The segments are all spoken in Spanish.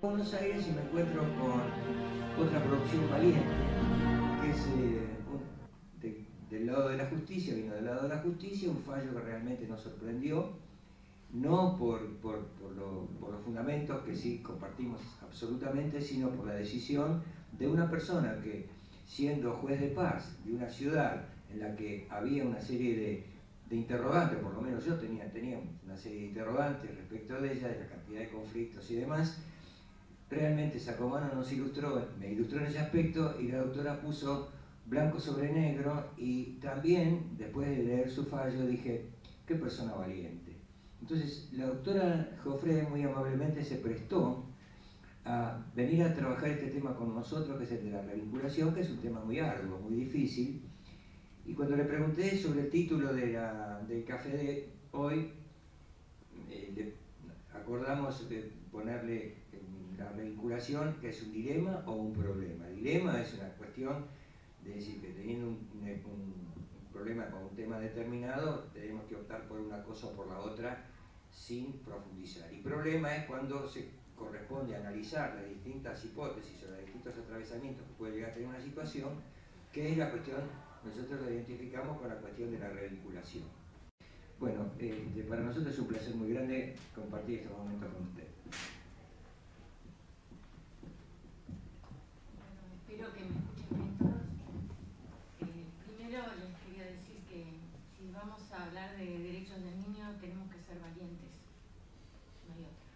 Buenos Aires y me encuentro con otra producción valiente, que es del lado de la justicia, vino del lado de la justicia, un fallo que realmente nos sorprendió, no por los fundamentos que sí compartimos absolutamente, sino por la decisión de una persona que, siendo juez de paz de una ciudad en la que había una serie de interrogantes, por lo menos yo tenía una serie de interrogantes respecto de ella, de la cantidad de conflictos y demás, realmente Sacomano me ilustró en ese aspecto, y la doctora puso blanco sobre negro, y también, después de leer su fallo, dije, qué persona valiente. Entonces, la doctora Jofré muy amablemente se prestó a venir a trabajar este tema con nosotros, que es el de la revinculación, que es un tema muy arduo, muy difícil. Y cuando le pregunté sobre el título del café de hoy, le acordamos de ponerle la revinculación, que es un dilema o un problema. El dilema es una cuestión de decir que teniendo un problema con un tema determinado, tenemos que optar por una cosa o por la otra sin profundizar. Y problema es cuando se corresponde analizar las distintas hipótesis o los distintos atravesamientos que puede llegar a tener una situación, que es la cuestión, nosotros lo identificamos con la cuestión de la revinculación. Bueno, para nosotros es un placer muy grande compartir este momento con usted. Espero que me escuchen bien todos. Primero les quería decir que si vamos a hablar de derechos del niño tenemos que ser valientes, no hay otra.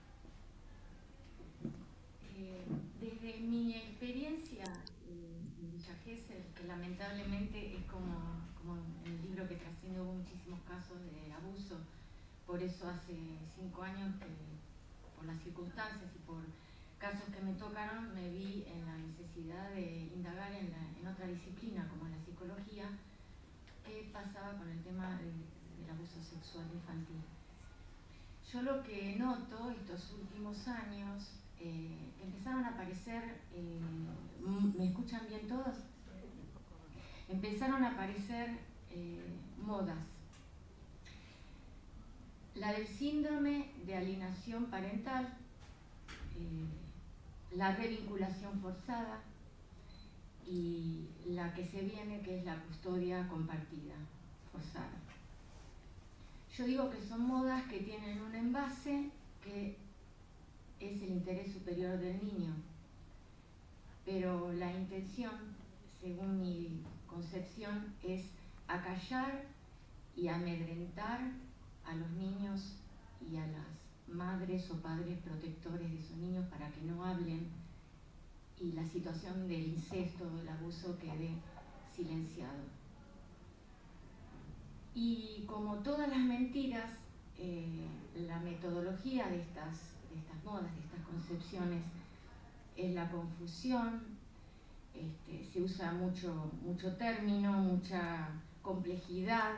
Desde mi experiencia en Villa Gesell, que lamentablemente es como en el libro que trasciende, hubo muchísimos casos de abuso, por eso hace 5 años que, por las circunstancias y por casos que me tocaron, me vi en la necesidad de indagar en otra disciplina como la psicología, qué pasaba con el tema del abuso sexual infantil. Yo lo que noto estos últimos años, empezaron a aparecer, ¿me escuchan bien todos? Empezaron a aparecer modas. La del síndrome de alienación parental, la revinculación forzada y la que se viene, que es la custodia compartida, forzada. Yo digo que son modas que tienen un envase que es el interés superior del niño, pero la intención, según mi concepción, es acallar y amedrentar a los niños y a las madres o padres protectores de esos niños para que no hablen y la situación del incesto o del abuso quede silenciado. Y como todas las mentiras, la metodología de estas modas, de estas concepciones, es la confusión, se usa mucho término, mucha complejidad,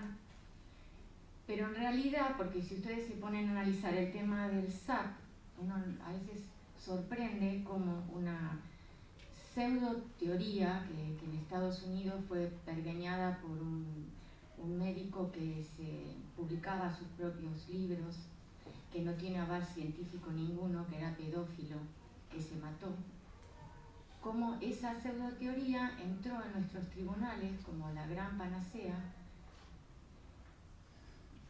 pero en realidad, porque si ustedes se ponen a analizar el tema del SAP, uno a veces sorprende como una pseudo teoría que en Estados Unidos fue pergeñada por un médico que se publicaba sus propios libros, que no tiene aval científico ninguno, que era pedófilo, que se mató. Como esa pseudo teoría entró en nuestros tribunales como la gran panacea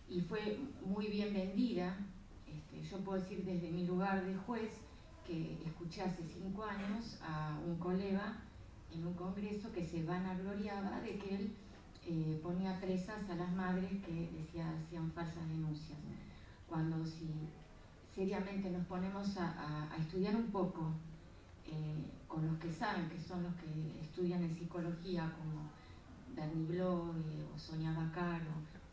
y fue muy bien vendida. Yo puedo decir desde mi lugar de juez que escuché hace 5 años a un colega en un congreso que se vanagloriaba de que él ponía presas a las madres que hacían falsas denuncias. Cuando si seriamente nos ponemos a estudiar un poco con los que saben, que son los que estudian en psicología, como Bernie Bloch o Sonia Bacar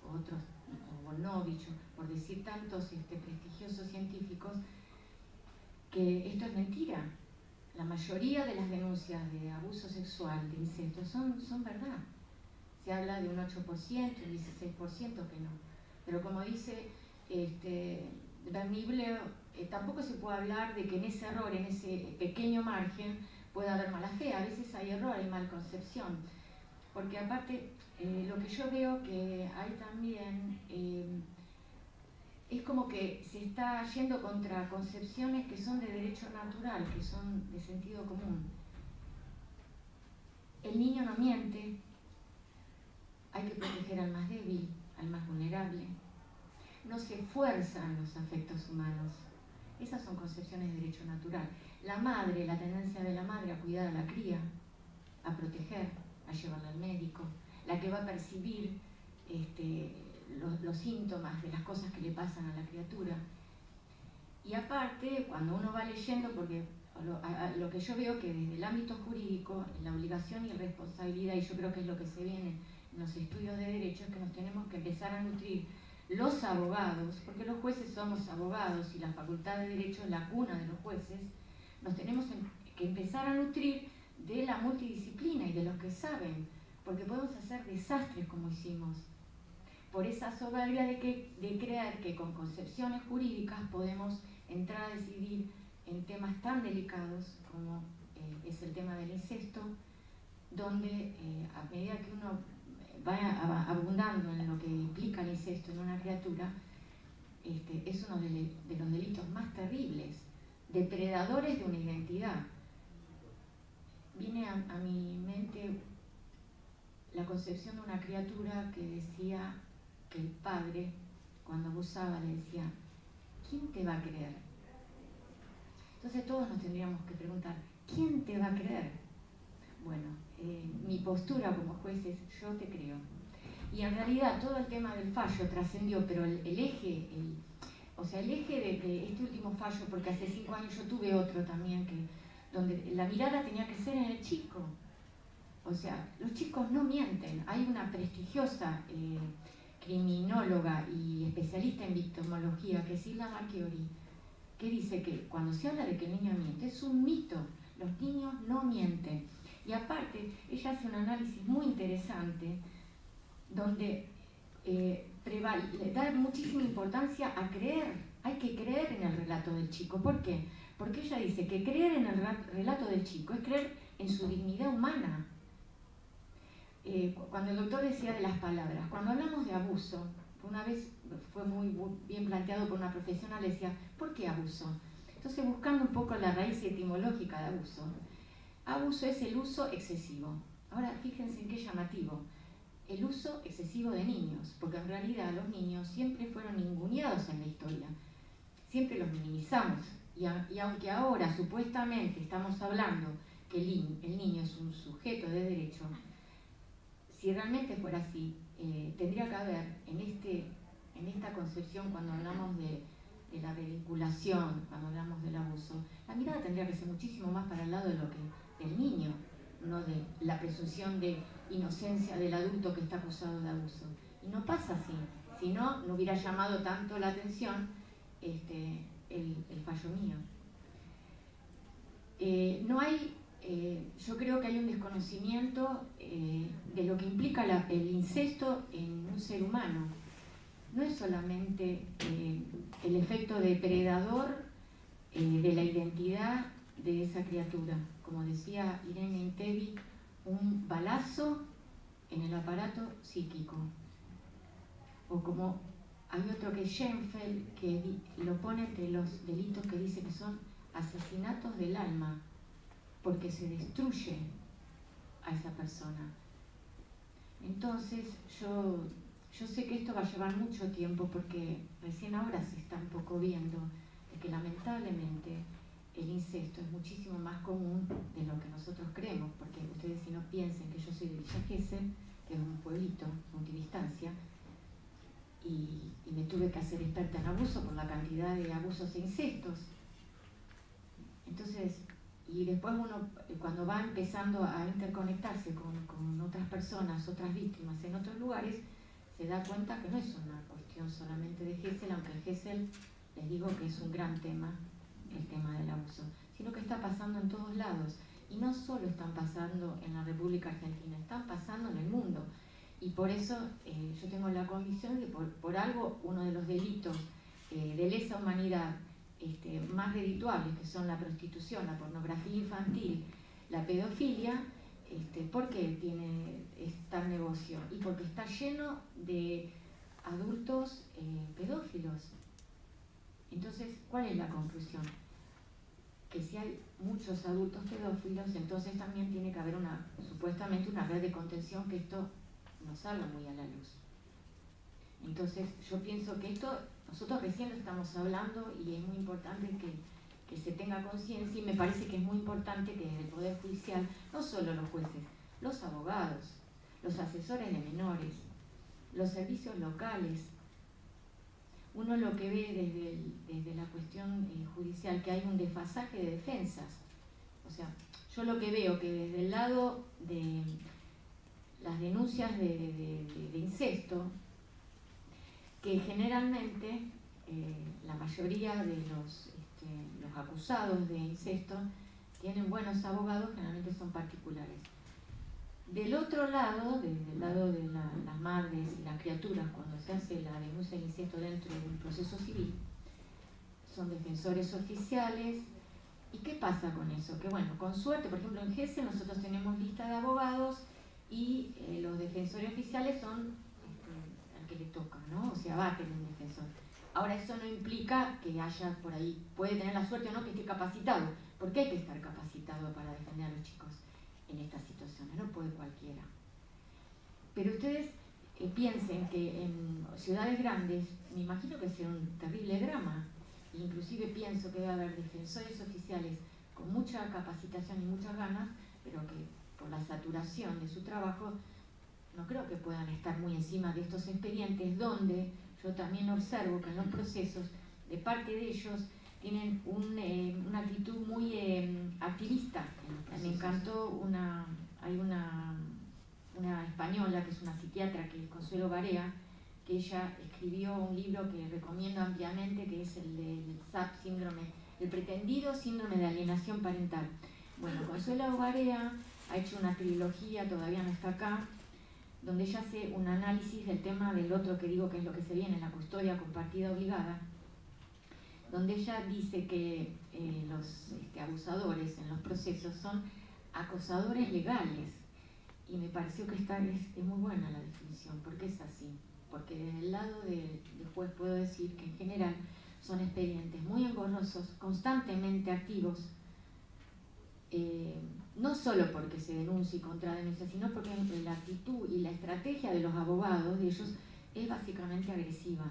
o otros, o Bonovich, por decir tantos prestigiosos científicos, que esto es mentira. La mayoría de las denuncias de abuso sexual, de incesto, son verdad. Se habla de un 8%, un 16% que no. Pero como dice Bernie Bloch, tampoco se puede hablar de que en ese error, en ese pequeño margen, puede haber mala fe. A veces hay error, hay malconcepción. Porque aparte, lo que yo veo que hay también es como que se está yendo contra concepciones que son de derecho natural, que son de sentido común. El niño no miente, hay que proteger al más débil, al más vulnerable. No se fuerzan los afectos humanos. Esas son concepciones de derecho natural. La madre, la tendencia de la madre a cuidar a la cría, a proteger, a llevarla al médico, la que va a percibir los síntomas de las cosas que le pasan a la criatura. Y aparte, cuando uno va leyendo, porque lo que yo veo que desde el ámbito jurídico, la obligación y responsabilidad, y yo creo que es lo que se viene en los estudios de derecho, es que nos tenemos que empezar a nutrir los abogados, porque los jueces somos abogados y la facultad de derecho es la cuna de los jueces, nos tenemos que empezar a nutrir de la multidisciplina y de los que saben, porque podemos hacer desastres como hicimos, por esa soberbia de creer que con concepciones jurídicas podemos entrar a decidir en temas tan delicados como es el tema del incesto, donde a medida que uno va abundando en lo que implica el incesto en una criatura, es uno de los delitos más terribles, depredadores de una identidad. Viene a mi mente la concepción de una criatura que decía que el padre, cuando abusaba, le decía: ¿quién te va a creer? Entonces todos nos tendríamos que preguntar: ¿quién te va a creer? Bueno, mi postura como juez es: yo te creo. Y en realidad todo el tema del fallo trascendió, pero el eje de este último fallo, porque hace 5 años yo tuve otro también, donde la mirada tenía que ser en el chico. O sea, los chicos no mienten. Hay una prestigiosa criminóloga y especialista en victimología, que es Isla Marchiori, que dice que cuando se habla de que el niño miente, es un mito. Los niños no mienten. Y aparte, ella hace un análisis muy interesante donde le da muchísima importancia a creer. Hay que creer en el relato del chico. ¿Por qué? Porque ella dice que creer en el relato del chico es creer en su dignidad humana. Cuando el doctor decía de las palabras, cuando hablamos de abuso, una vez fue muy bien planteado por una profesional, le decía: ¿por qué abuso? Entonces, buscando un poco la raíz etimológica de abuso, abuso es el uso excesivo. Ahora, fíjense en qué llamativo, el uso excesivo de niños, porque en realidad los niños siempre fueron ninguneados en la historia, siempre los minimizamos, y aunque ahora supuestamente estamos hablando que el niño es un sujeto de derecho, si realmente fuera así, tendría que haber en esta concepción, cuando hablamos de la vinculación, cuando hablamos del abuso, la mirada tendría que ser muchísimo más para el lado del niño, no de la presunción de inocencia del adulto que está acusado de abuso. Y no pasa así, si no, no hubiera llamado tanto la atención el fallo mío. Yo creo que hay un desconocimiento de lo que implica el incesto en un ser humano. No es solamente el efecto depredador de la identidad de esa criatura. Como decía Irene Intevi, un balazo en el aparato psíquico. O como hay otro que es Schenfeld, que lo pone entre los delitos que dice que son asesinatos del alma, porque se destruye a esa persona. Entonces, yo sé que esto va a llevar mucho tiempo, porque recién ahora se está un poco viendo de que lamentablemente el incesto es muchísimo más común de lo que nosotros creemos, porque ustedes, si no piensen que yo soy de Villa Gesell, que es un pueblito multidistancia, y me tuve que hacer experta en abuso por la cantidad de abusos e incestos. Entonces, y después uno, cuando va empezando a interconectarse con otras personas, otras víctimas en otros lugares, se da cuenta que no es una cuestión solamente de Gesell, aunque en Gesell les digo que es un gran tema, el tema del abuso, sino que está pasando en todos lados. Y no solo están pasando en la República Argentina, están pasando en el mundo. Y por eso yo tengo la convicción de que por algo uno de los delitos de lesa humanidad más redituables, que son la prostitución, la pornografía infantil, la pedofilia, ¿por qué tiene tal negocio? Y porque está lleno de adultos pedófilos. Entonces, ¿cuál es la conclusión? Que si hay muchos adultos pedófilos, entonces también tiene que haber supuestamente una red de contención, que esto no salga muy a la luz. Entonces yo pienso que esto, nosotros recién lo estamos hablando y es muy importante que se tenga conciencia, y me parece que es muy importante que desde el Poder Judicial, no solo los jueces, los abogados, los asesores de menores, los servicios locales, uno lo que ve desde la cuestión judicial, que hay un desfasaje de defensas. O sea, yo lo que veo que desde el lado de las denuncias de incesto, que generalmente la mayoría de los acusados de incesto tienen buenos abogados, generalmente son particulares. Del otro lado, desde el lado de las madres y las criaturas, cuando se hace la denuncia de incesto dentro de un proceso civil, son defensores oficiales. ¿Y qué pasa con eso? Que bueno, con suerte, por ejemplo en GESE nosotros tenemos lista de abogados y los defensores oficiales son al que le toca, ¿no? O sea, va a tener un defensor. Ahora eso no implica que haya por ahí, puede tener la suerte o no que esté capacitado, porque hay que estar capacitado para defender a los chicos en estas situaciones, no puede cualquiera. Pero ustedes piensen que en ciudades grandes, me imagino que será un terrible drama. Inclusive pienso que debe haber defensores oficiales con mucha capacitación y muchas ganas, pero que por la saturación de su trabajo no creo que puedan estar muy encima de estos expedientes, donde yo también observo que en los procesos, de parte de ellos, tienen una actitud muy activista. Me encantó hay una española que es una psiquiatra, que es Consuelo Barea, que ella escribió un libro que recomiendo ampliamente, que es el del SAP, el pretendido síndrome de alienación parental. Bueno, Consuelo Barea ha hecho una trilogía, todavía no está acá, donde ella hace un análisis del tema del otro que digo que es lo que se viene, la custodia compartida obligada, donde ella dice que los abusadores en los procesos son acosadores legales. Y me pareció que esta es muy buena la definición, porque es así. Porque desde el lado del juez puedo decir que en general son expedientes muy engorrosos, constantemente activos, no solo porque se denuncie y contradenuncia, sino porque la actitud y la estrategia de los abogados, de ellos, es básicamente agresiva.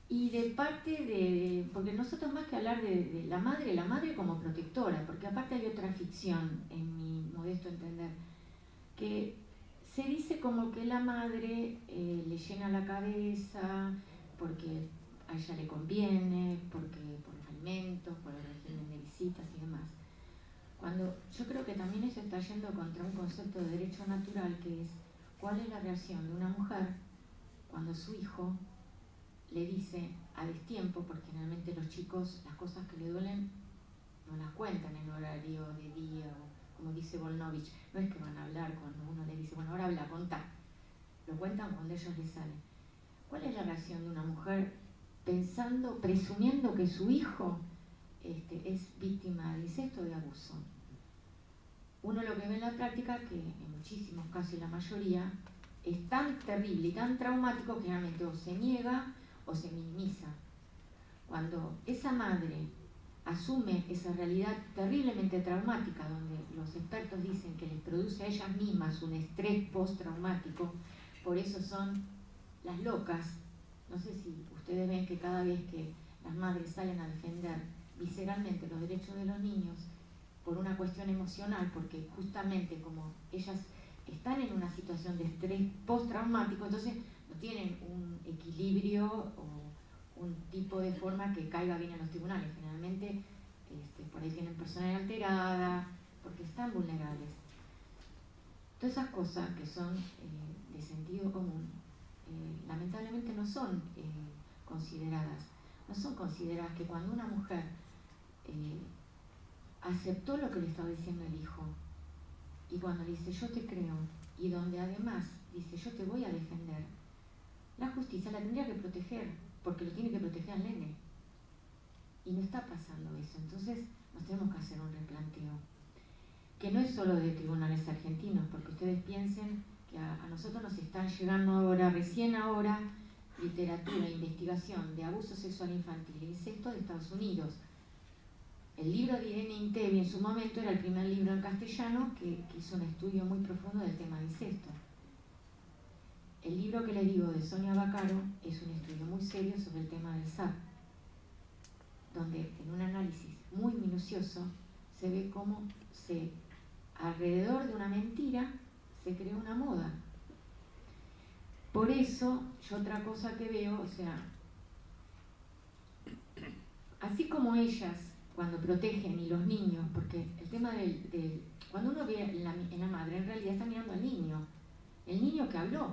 Y de parte porque nosotros más que hablar de la madre como protectora, porque aparte hay otra ficción, en mi modesto entender, que se dice como que la madre le llena la cabeza porque a ella le conviene, porque por los alimentos, por el régimen de visitas y demás. Cuando yo creo que también eso está yendo contra un concepto de derecho natural, que es cuál es la reacción de una mujer cuando su hijo le dice a destiempo, porque generalmente los chicos las cosas que le duelen no las cuentan en horario de día, o como dice Volnovich, no es que van a hablar cuando uno le dice, bueno, ahora habla, contá. Lo cuentan cuando ellos les salen. ¿Cuál es la reacción de una mujer pensando, presumiendo que su hijo es víctima de incesto o de abuso? Uno lo que ve en la práctica, que en muchísimos casos y la mayoría, es tan terrible y tan traumático que realmente o se niega o se minimiza. Cuando esa madre asume esa realidad terriblemente traumática, donde los expertos dicen que les produce a ellas mismas un estrés postraumático, por eso son las locas. No sé si ustedes ven que cada vez que las madres salen a defender visceralmente los derechos de los niños por una cuestión emocional, porque justamente como ellas están en una situación de estrés postraumático, entonces no tienen un equilibrio o un tipo de forma que caiga bien en los tribunales. Generalmente por ahí tienen personalidad alterada, porque están vulnerables. Todas esas cosas que son de sentido común, lamentablemente no son consideradas. No son consideradas que cuando una mujer aceptó lo que le estaba diciendo el hijo, y cuando le dice yo te creo, y donde además dice yo te voy a defender, la justicia la tendría que proteger, porque lo tiene que proteger al nene. Y no está pasando eso. Entonces nos tenemos que hacer un replanteo, que no es solo de tribunales argentinos, porque ustedes piensen que a nosotros nos están llegando ahora, recién ahora, literatura e investigación de abuso sexual infantil e incesto de Estados Unidos. El libro de Irene Intevi en su momento era el primer libro en castellano que hizo un estudio muy profundo del tema de incesto. El libro que le digo de Sonia Vaccaro es un estudio muy serio sobre el tema del SAP, donde en un análisis muy minucioso se ve cómo alrededor de una mentira se creó una moda. Por eso, yo otra cosa que veo, o sea, así como ellas cuando protegen y los niños, porque el tema cuando uno ve en la madre, en realidad está mirando al niño, el niño que habló,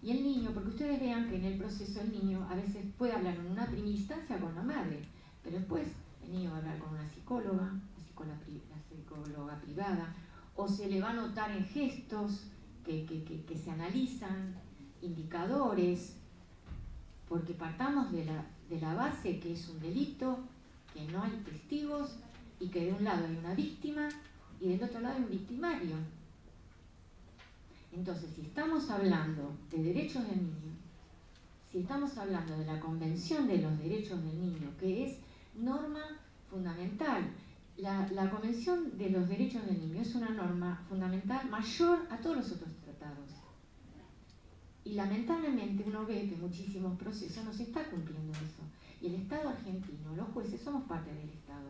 y el niño, porque ustedes vean que en el proceso el niño a veces puede hablar en una primera instancia con la madre, pero después el niño va a hablar con una psicóloga, la psicóloga privada, o se le va a notar en gestos que se analizan, indicadores, porque partamos de la base que es un delito, que no hay testigos y que de un lado hay una víctima y del otro lado hay un victimario. Entonces, si estamos hablando de derechos del niño, si estamos hablando de la Convención de los Derechos del Niño, que es norma fundamental, la Convención de los Derechos del Niño es una norma fundamental mayor a todos los otros tratados. Y lamentablemente uno ve que en muchísimos procesos no se está cumpliendo eso. Y el Estado argentino, los jueces, somos parte del Estado.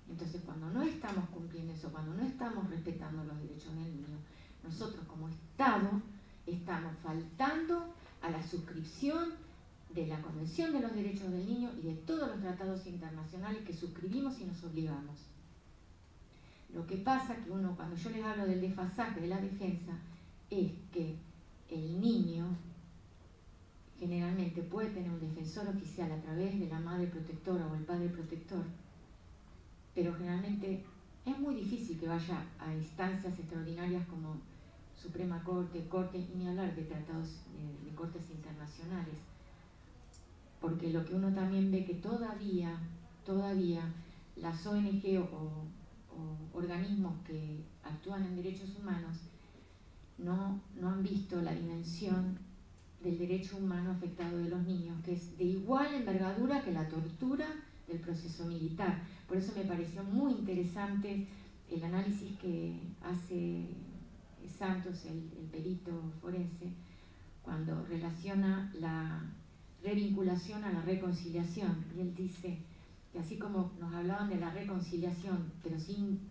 Entonces, cuando no estamos cumpliendo eso, cuando no estamos respetando los derechos del niño, nosotros como Estado estamos faltando a la suscripción de la Convención de los Derechos del Niño y de todos los tratados internacionales que suscribimos y nos obligamos. Lo que pasa que cuando yo les hablo del desfasaje de la defensa, es que el niño generalmente puede tener un defensor oficial a través de la madre protectora o el padre protector, pero generalmente es muy difícil que vaya a instancias extraordinarias como Suprema Corte, y ni hablar de tratados de cortes internacionales, porque lo que uno también ve que todavía las ONG o organismos que actúan en derechos humanos no han visto la dimensión del derecho humano afectado de los niños, que es de igual envergadura que la tortura del proceso militar. Por eso me pareció muy interesante el análisis que hace Santos, el perito forense, cuando relaciona la revinculación a la reconciliación. Y él dice que así como nos hablaban de la reconciliación, pero sin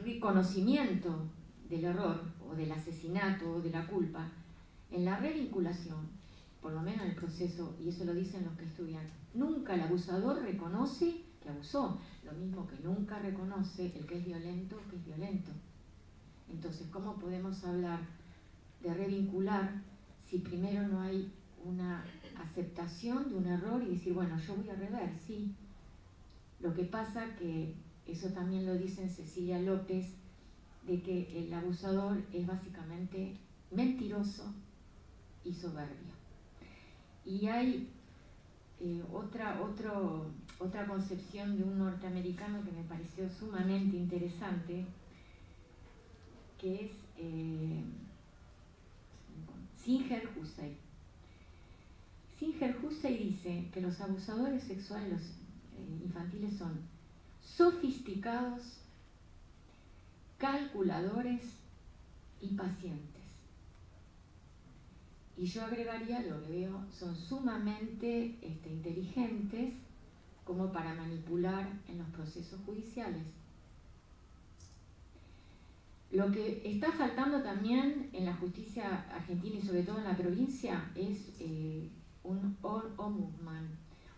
reconocimiento del error o del asesinato o de la culpa, en la revinculación, por lo menos en el proceso, y eso lo dicen los que estudian, nunca el abusador reconoce que abusó, lo mismo que nunca reconoce el que es violento que es violento. Entonces, ¿cómo podemos hablar de revincular si primero no hay una aceptación de un error y decir, bueno, yo voy a rever, sí? Lo que pasa que, eso también lo dice Cecilia López, de que el abusador es básicamente mentiroso y soberbio. Y hay otra concepción de un norteamericano que me pareció sumamente interesante, que es Singer Hussey. Singer Hussey dice que los abusadores sexuales infantiles son sofisticados, calculadores y pacientes. Y yo agregaría, lo que veo, son sumamente inteligentes como para manipular en los procesos judiciales. Lo que está faltando también en la justicia argentina y sobre todo en la provincia es un ombudsman,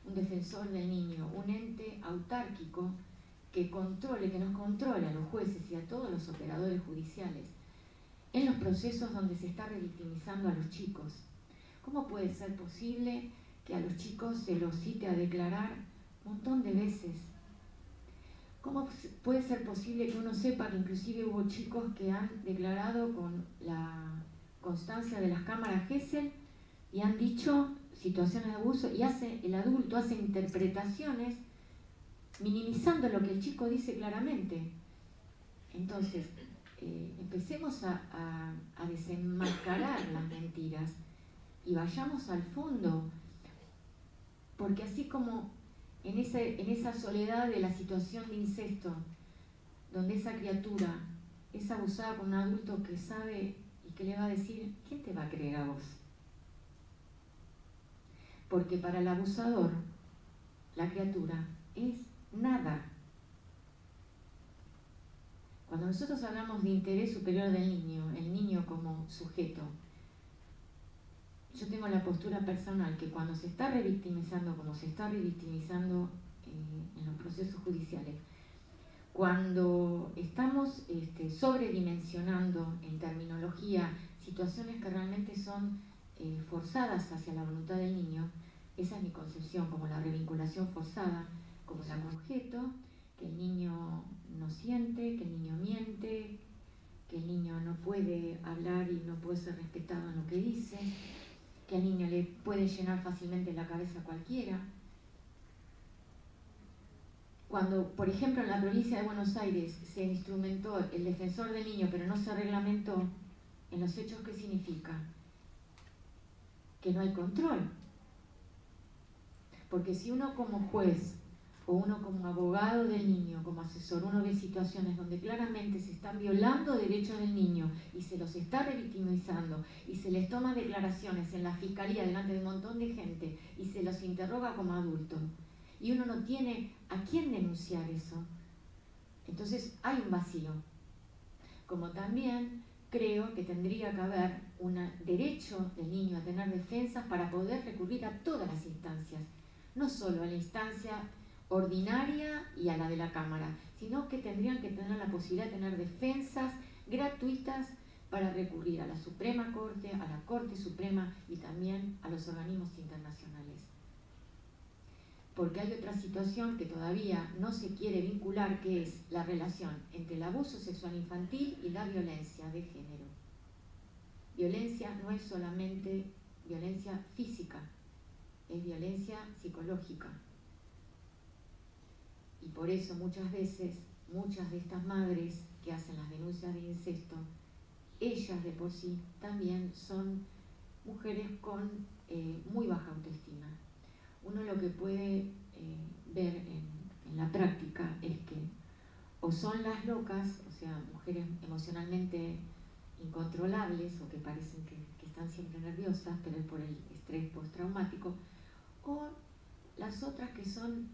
un defensor del niño, un ente autárquico que nos controle a los jueces y a todos los operadores judiciales en los procesos donde se está revictimizando a los chicos. ¿Cómo puede ser posible que a los chicos se los cite a declarar un montón de veces? ¿Cómo puede ser posible que uno sepa que inclusive hubo chicos que han declarado con la constancia de las cámaras Gesell y han dicho situaciones de abuso y el adulto hace interpretaciones minimizando lo que el chico dice claramente? Entonces, empecemos a desenmascarar las mentiras y vayamos al fondo, porque así como en esa soledad de la situación de incesto, donde esa criatura es abusada por un adulto que sabe y que le va a decir, ¿quién te va a creer a vos? Porque para el abusador, la criatura es nada. Cuando nosotros hablamos de interés superior del niño, el niño como sujeto, yo tengo la postura personal que cuando se está revictimizando, como se está revictimizando en los procesos judiciales, cuando estamos sobredimensionando en terminología situaciones que realmente son forzadas hacia la voluntad del niño, esa es mi concepción, como la revinculación forzada, como el objeto, que el niño no siente, que el niño miente, que el niño no puede hablar y no puede ser respetado en lo que dice, que al niño le puede llenar fácilmente la cabeza a cualquiera. Cuando, por ejemplo, en la provincia de Buenos Aires se instrumentó el defensor del niño, pero no se reglamentó, en los hechos, ¿qué significa? Que no hay control. Porque si uno como juez o uno como abogado del niño, como asesor, uno ve situaciones donde claramente se están violando derechos del niño y se los está revictimizando y se les toma declaraciones en la fiscalía delante de un montón de gente y se los interroga como adultos y uno no tiene a quién denunciar eso, entonces hay un vacío. Como también creo que tendría que haber un derecho del niño a tener defensas para poder recurrir a todas las instancias, no solo a la instancia ordinaria y a la de la Cámara, sino que tendrían que tener la posibilidad de tener defensas gratuitas para recurrir a la Suprema Corte, a la Corte Suprema y también a los organismos internacionales. Porque hay otra situación que todavía no se quiere vincular, que es la relación entre el abuso sexual infantil y la violencia de género. Violencia no es solamente violencia física, es violencia psicológica. Y por eso muchas veces, muchas de estas madres que hacen las denuncias de incesto, ellas de por sí también son mujeres con muy baja autoestima. Uno lo que puede ver en la práctica es que o son las locas, o sea, mujeres emocionalmente incontrolables o que parecen que están siempre nerviosas, pero es por el estrés postraumático, o las otras que son,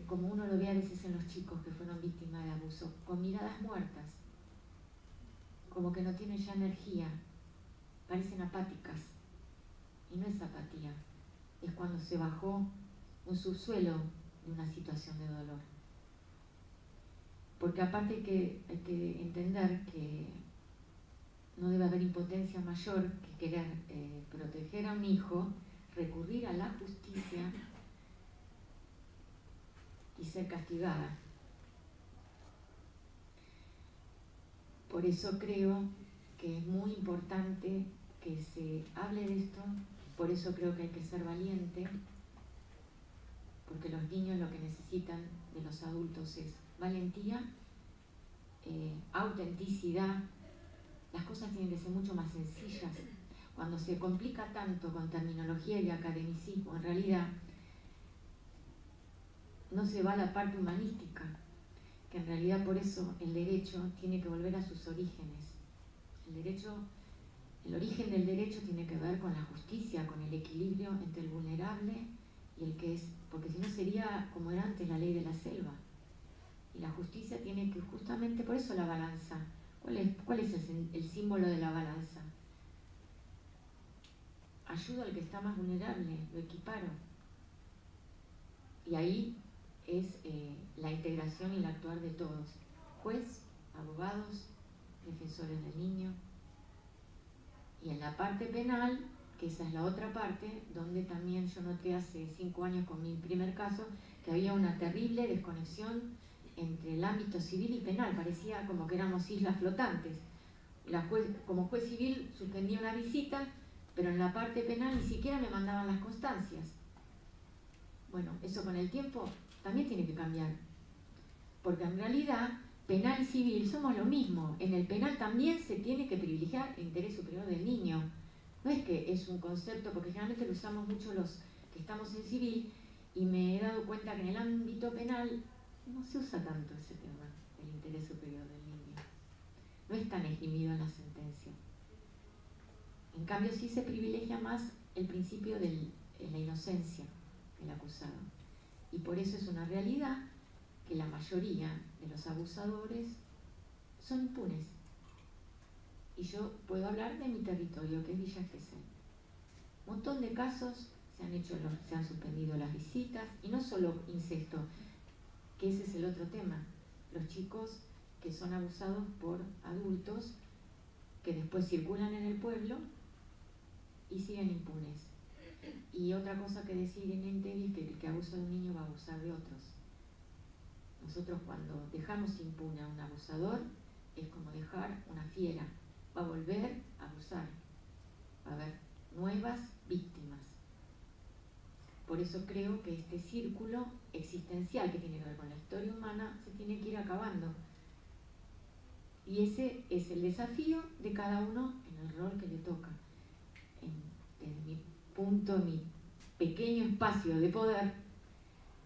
como uno lo ve a veces en los chicos que fueron víctimas de abuso, con miradas muertas, como que no tienen ya energía, parecen apáticas, y no es apatía, es cuando se bajó un subsuelo de una situación de dolor. Porque aparte hay que entender que no debe haber impotencia mayor que querer proteger a un hijo, recurrir a la justicia y ser castigada. Por eso creo que es muy importante que se hable de esto, por eso creo que hay que ser valiente, porque los niños lo que necesitan de los adultos es valentía, autenticidad. Las cosas tienen que ser mucho más sencillas. Cuando se complica tanto con terminología y academicismo, en realidad no se va a la parte humanística, que en realidad por eso el derecho tiene que volver a sus orígenes. El origen del derecho tiene que ver con la justicia, con el equilibrio entre el vulnerable y el que es, porque si no sería como era antes la ley de la selva. Y la justicia tiene que, justamente por eso la balanza. ¿Cuál es el símbolo de la balanza? Ayudo al que está más vulnerable, lo equiparo. Y ahí es la integración y el actuar de todos. Juez, abogados, defensores del niño. Y en la parte penal, que esa es la otra parte, donde también yo noté hace 5 años con mi primer caso, que había una terrible desconexión entre el ámbito civil y penal, parecía como que éramos islas flotantes. Como juez civil suspendía una visita, pero en la parte penal ni siquiera me mandaban las constancias. Bueno, eso con el tiempo también tiene que cambiar, porque en realidad penal y civil somos lo mismo. En el penal también se tiene que privilegiar el interés superior del niño. No es que es un concepto, porque generalmente lo usamos mucho los que estamos en civil, y me he dado cuenta que en el ámbito penal no se usa tanto ese tema, el interés superior del niño. No es tan esgrimido en la sentencia. En cambio, sí se privilegia más el principio de la inocencia del acusado. Y por eso es una realidad que la mayoría de los abusadores son impunes. Y yo puedo hablar de mi territorio, que es Villa Gesell. Un montón de casos se han suspendido las visitas, y no solo incesto, que ese es el otro tema. Los chicos que son abusados por adultos que después circulan en el pueblo y siguen impunes. Y otra cosa que decir en Entevi es que el que abusa de un niño va a abusar de otros. Nosotros cuando dejamos impune a un abusador es como dejar una fiera, va a volver a abusar, va a haber nuevas víctimas. Por eso creo que este círculo existencial que tiene que ver con la historia humana se tiene que ir acabando. Y ese es el desafío de cada uno en el rol que le toca. Desde mi punto, mi pequeño espacio de poder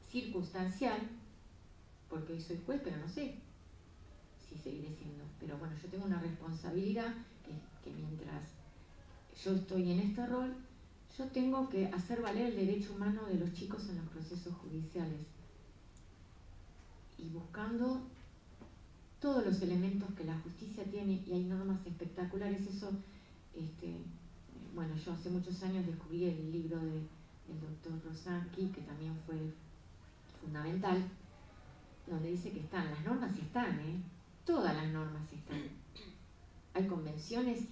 circunstancial, porque hoy soy juez, pero no sé si seguiré siendo. Pero bueno, yo tengo una responsabilidad que mientras yo estoy en este rol, yo tengo que hacer valer el derecho humano de los chicos en los procesos judiciales y buscando todos los elementos que la justicia tiene, y hay normas espectaculares. Eso, bueno, yo hace muchos años descubrí el libro del doctor Rosanqui, que también fue fundamental, donde dice que están, las normas están, todas las normas están. Hay convenciones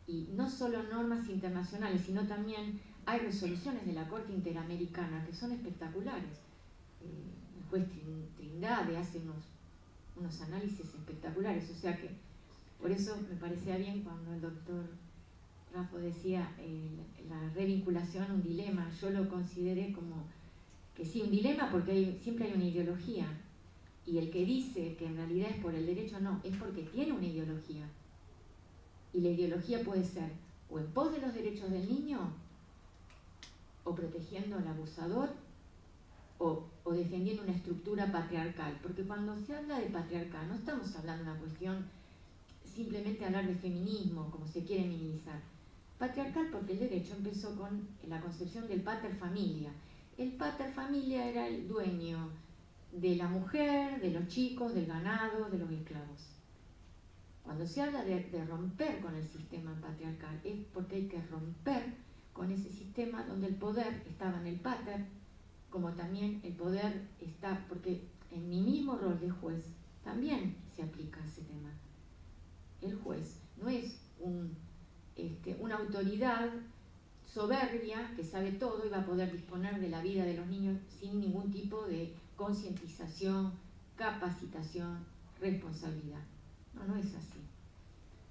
y no solo normas internacionales, sino también hay resoluciones de la Corte Interamericana que son espectaculares. El juez Trindade hace unos análisis espectaculares, o sea que por eso me parecía bien cuando el doctor Raffo decía la revinculación, un dilema. Yo lo consideré como que sí, un dilema, porque siempre hay una ideología, y el que dice que en realidad es por el derecho, no, es porque tiene una ideología. Y la ideología puede ser o en pos de los derechos del niño, o protegiendo al abusador, o defendiendo una estructura patriarcal. Porque cuando se habla de patriarcal, no estamos hablando de una cuestión simplemente hablar de feminismo, como se quiere minimizar. Patriarcal porque el derecho empezó con la concepción del pater familia. El pater familia era el dueño de la mujer, de los chicos, del ganado, de los esclavos. Cuando se habla de romper con el sistema patriarcal, es porque hay que romper con ese sistema donde el poder estaba en el pater, como también el poder está, porque en mi mismo rol de juez también se aplica ese tema. El juez no es una autoridad soberbia que sabe todo y va a poder disponer de la vida de los niños sin ningún tipo de concientización, capacitación, responsabilidad. No es así.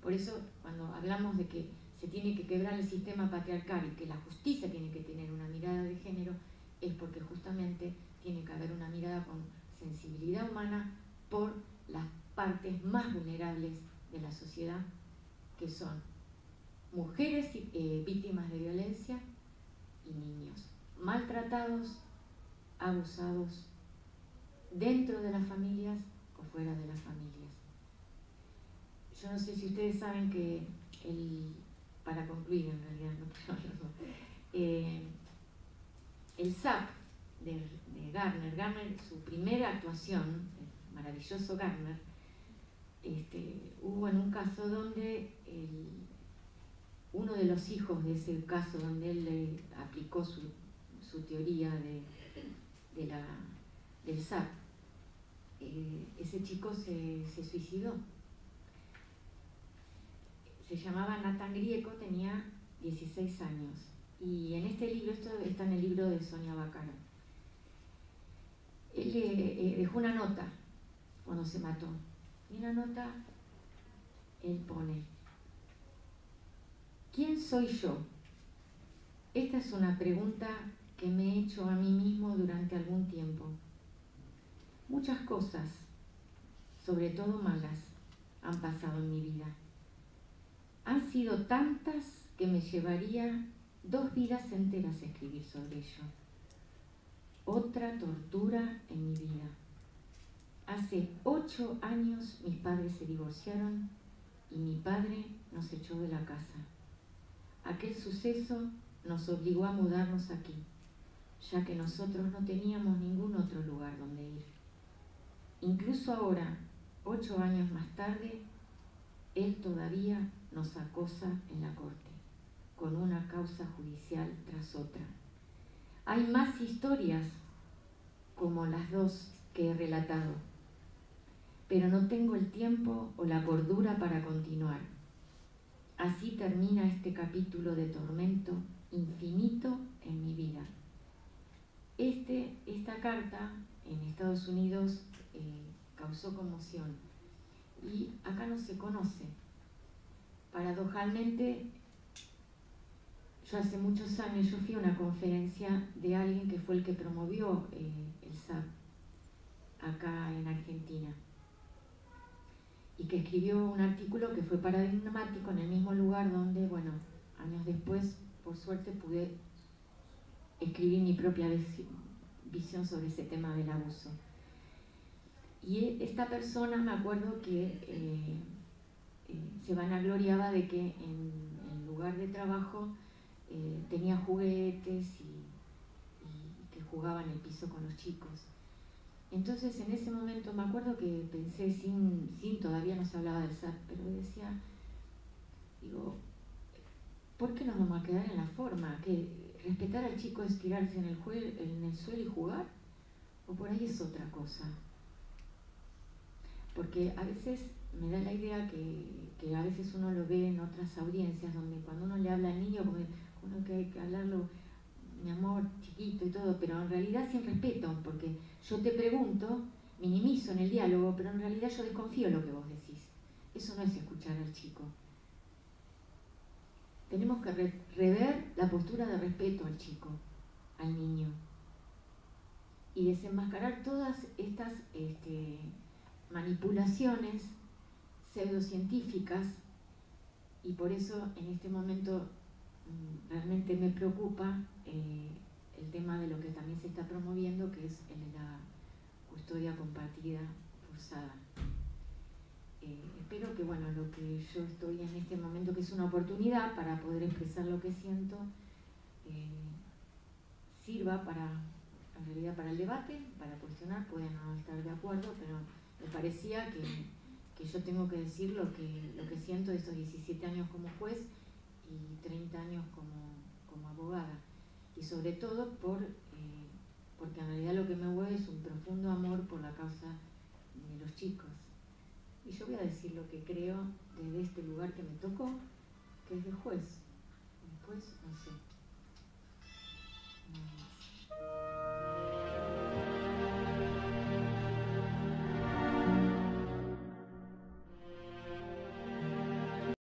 Por eso, cuando hablamos de que se tiene que quebrar el sistema patriarcal y que la justicia tiene que tener una mirada de género, es porque justamente tiene que haber una mirada con sensibilidad humana por las partes más vulnerables de la sociedad, que son mujeres víctimas de violencia y niños maltratados, abusados, dentro de las familias o fuera de las familias. Yo no sé si ustedes saben que, para concluir en realidad, el SAP de Gardner, su primera actuación, el maravilloso Gardner, hubo en un caso donde uno de los hijos de ese caso, donde él le aplicó su teoría del SAP, ese chico se suicidó. Se llamaba Nathan Grieco, tenía 16 años. Y en este libro, esto está en el libro de Sonia Bacaro, él le dejó una nota cuando se mató. Y en la nota él pone: ¿quién soy yo? Esta es una pregunta que me he hecho a mí mismo durante algún tiempo. Muchas cosas sobre todo malas, han pasado en mi vida. Han sido tantas que me llevaría 2 vidas enteras a escribir sobre ello. Otra tortura en mi vida. Hace 8 años mis padres se divorciaron y mi padre nos echó de la casa. Aquel suceso nos obligó a mudarnos aquí, ya que nosotros no teníamos ningún otro lugar donde ir. Incluso ahora, 8 años más tarde, él todavía nos acosa en la corte, con una causa judicial tras otra. Hay más historias como las 2 que he relatado, pero no tengo el tiempo o la cordura para continuar. Así termina este capítulo de tormento infinito en mi vida. Esta carta en Estados Unidos causó conmoción y acá no se conoce. Paradojalmente, yo hace muchos años fui a una conferencia de alguien que fue el que promovió el SAP acá en Argentina y que escribió un artículo que fue paradigmático en el mismo lugar donde, bueno, años después, por suerte, pude escribir mi propia visión sobre ese tema del abuso. Y esta persona, me acuerdo que se vanagloriaba de que en lugar de trabajo tenía juguetes y que jugaba en el piso con los chicos. Entonces en ese momento me acuerdo que pensé, todavía no se hablaba del SAT, pero decía, digo, ¿por qué nos vamos a quedar en la forma? ¿Que respetar al chico es tirarse en el suelo y jugar? ¿O por ahí es otra cosa? Porque a veces me da la idea que a veces uno lo ve en otras audiencias donde cuando uno le habla al niño, como uno que hay que hablarlo, mi amor, chiquito y todo, pero en realidad sin respeto, porque yo te pregunto, minimizo en el diálogo, pero en realidad yo desconfío de lo que vos decís. Eso no es escuchar al chico. Tenemos que rever la postura de respeto al chico, al niño, y desenmascarar todas estas manipulaciones pseudocientíficas, y por eso en este momento realmente me preocupa el tema de lo que también se está promoviendo, que es el de la custodia compartida forzada. Espero que, bueno, lo que yo estoy en este momento, que es una oportunidad para poder expresar lo que siento, sirva en realidad para el debate, para cuestionar. Pueden no estar de acuerdo, pero me parecía que yo tengo que decir lo que siento de estos 17 años como juez y 30 años como abogada, y sobre todo porque en realidad lo que me mueve es un profundo amor por la causa de los chicos. Y yo voy a decir lo que creo desde este lugar que me tocó, que es de juez. Después, no sé. No más.